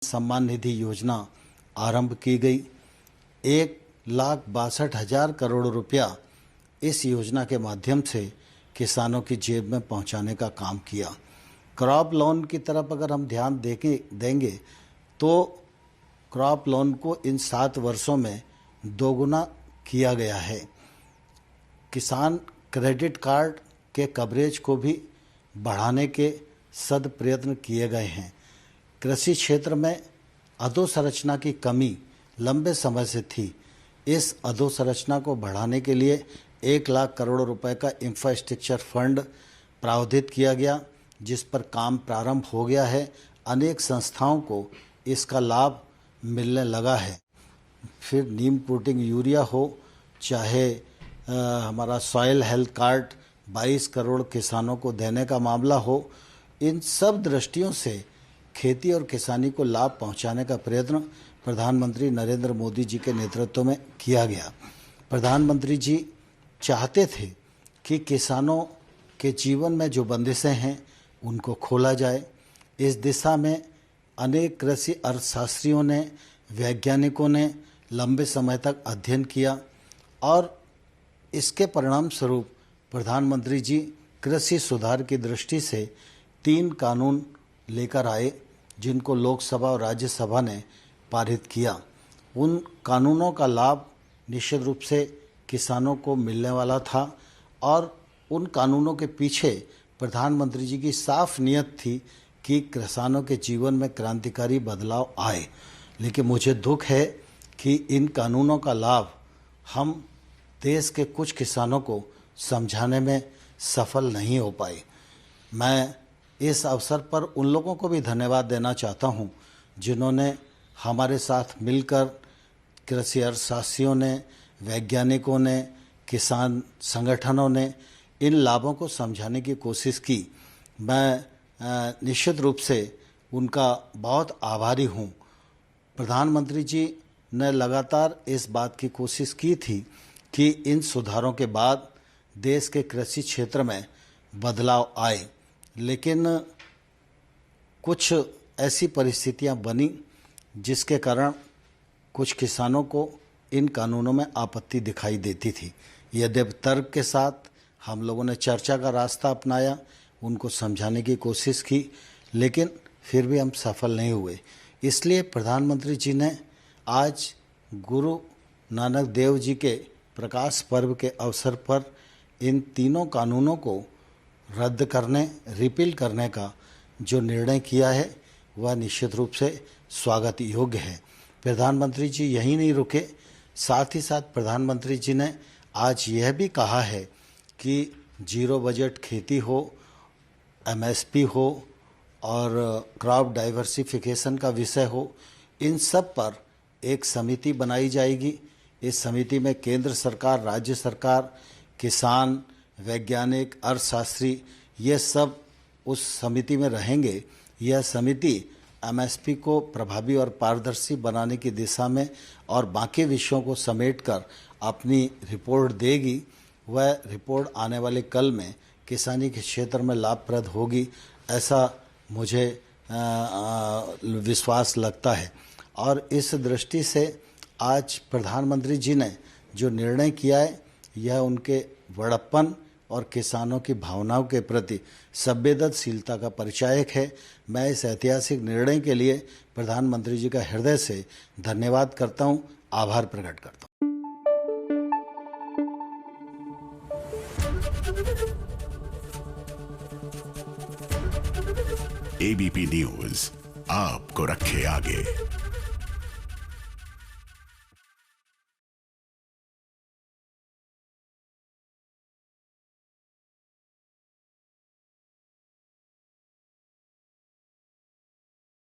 सम्मान निधि योजना आरंभ की गई। 1,62,000 करोड़ रुपया इस योजना के माध्यम से किसानों की जेब में पहुंचाने का काम किया। क्रॉप लोन की तरफ अगर हम ध्यान देंगे तो क्रॉप लोन को इन 7 वर्षों में दोगुना किया गया है। किसान क्रेडिट कार्ड के कवरेज को भी बढ़ाने के सद प्रयत्न किए गए हैं। कृषि क्षेत्र में अधोसंरचना की कमी लंबे समय से थी। इस अधोसंरचना को बढ़ाने के लिए 1 लाख करोड़ रुपए का इंफ्रास्ट्रक्चर फंड प्रावधानित किया गया, जिस पर काम प्रारंभ हो गया है। अनेक संस्थाओं को इसका लाभ मिलने लगा है। फिर नीम कोटिंग यूरिया हो, चाहे हमारा सॉइल हेल्थ कार्ड 22 करोड़ किसानों को देने का मामला हो, इन सब दृष्टियों से खेती और किसानी को लाभ पहुंचाने का प्रयत्न प्रधानमंत्री नरेंद्र मोदी जी के नेतृत्व में किया गया। प्रधानमंत्री जी चाहते थे कि किसानों के जीवन में जो बंदिशें हैं उनको खोला जाए। इस दिशा में अनेक कृषि अर्थशास्त्रियों ने, वैज्ञानिकों ने लंबे समय तक अध्ययन किया और इसके परिणाम स्वरूप प्रधानमंत्री जी कृषि सुधार की दृष्टि से 3 कानून लेकर आए, जिनको लोकसभा और राज्यसभा ने पारित किया। उन कानूनों का लाभ निश्चित रूप से किसानों को मिलने वाला था और उन कानूनों के पीछे प्रधानमंत्री जी की साफ नियत थी कि किसानों के जीवन में क्रांतिकारी बदलाव आए। लेकिन मुझे दुख है कि इन कानूनों का लाभ हम देश के कुछ किसानों को समझाने में सफल नहीं हो पाए। मैं इस अवसर पर उन लोगों को भी धन्यवाद देना चाहता हूं, जिन्होंने हमारे साथ मिलकर, कृषि अर्थशास्त्रियों ने, वैज्ञानिकों ने, किसान संगठनों ने इन लाभों को समझाने की कोशिश की। मैं निश्चित रूप से उनका बहुत आभारी हूं। प्रधानमंत्री जी ने लगातार इस बात की कोशिश की थी कि इन सुधारों के बाद देश के कृषि क्षेत्र में बदलाव आए, लेकिन कुछ ऐसी परिस्थितियां बनी जिसके कारण कुछ किसानों को इन कानूनों में आपत्ति दिखाई देती थी। यद्यपि तर्क के साथ हम लोगों ने चर्चा का रास्ता अपनाया, उनको समझाने की कोशिश की, लेकिन फिर भी हम सफल नहीं हुए। इसलिए प्रधानमंत्री जी ने आज गुरु नानक देव जी के प्रकाश पर्व के अवसर पर इन तीनों कानूनों को रद्द करने, रिपील करने का जो निर्णय किया है वह निश्चित रूप से स्वागत योग्य है। प्रधानमंत्री जी यहीं नहीं रुके, साथ ही साथ प्रधानमंत्री जी ने आज यह भी कहा है कि जीरो बजट खेती हो, एमएसपी हो और क्रॉप डाइवर्सिफिकेशन का विषय हो, इन सब पर एक समिति बनाई जाएगी। इस समिति में केंद्र सरकार, राज्य सरकार, किसान, वैज्ञानिक, अर्थशास्त्री, ये सब उस समिति में रहेंगे। यह समिति एमएसपी को प्रभावी और पारदर्शी बनाने की दिशा में और बाकी विषयों को समेटकर अपनी रिपोर्ट देगी। वह रिपोर्ट आने वाले कल में किसानी के क्षेत्र में लाभप्रद होगी, ऐसा मुझे विश्वास लगता है। और इस दृष्टि से आज प्रधानमंत्री जी ने जो निर्णय किया है, यह उनके बड़प्पन और किसानों की भावनाओं के प्रति संवेदनशीलता का परिचायक है। मैं इस ऐतिहासिक निर्णय के लिए प्रधानमंत्री जी का हृदय से धन्यवाद करता हूं, आभार प्रकट करता हूं। एबीपी न्यूज आपको रखे आगे।